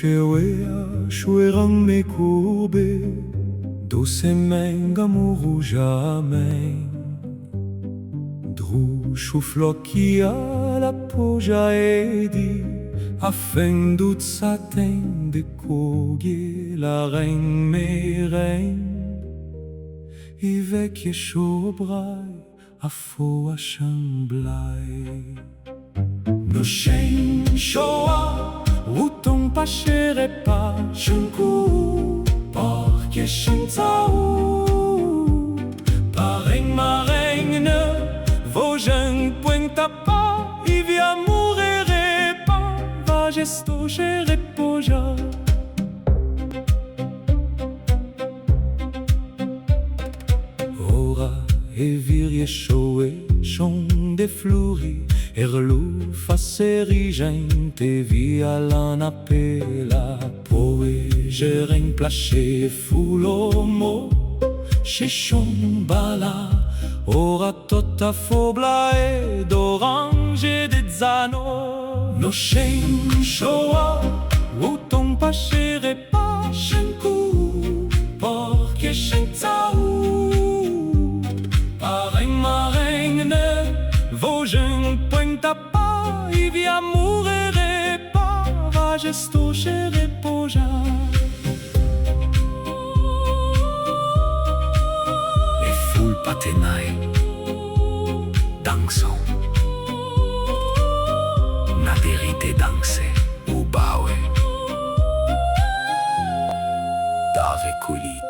Chewea, choueram me courbe, douce menga mourou jamais. Drou chouflo qui a la poja edi, afin doute satin de coguer la reine mes reines. Et vecchie chaubrai, a faux a chamblai. No shen shoa, Ruton pa chere pa chenkou, porque chentau. Pareng mareng vojen puenta pa, i via murere pa, va gesto chere poja. Ora e virie choe, chon de flori, Erlu faceri gente via lana pela poe geren plache fulomo che bala ora tota fobla e d'orange de zano no shen shoa uton pascere pa shenku porque shentau pareng mareng vojen puenta pa, i via murere pa, va gesto chere poja. E ful patenai, dansam, na derite danse, u baue, dave culit.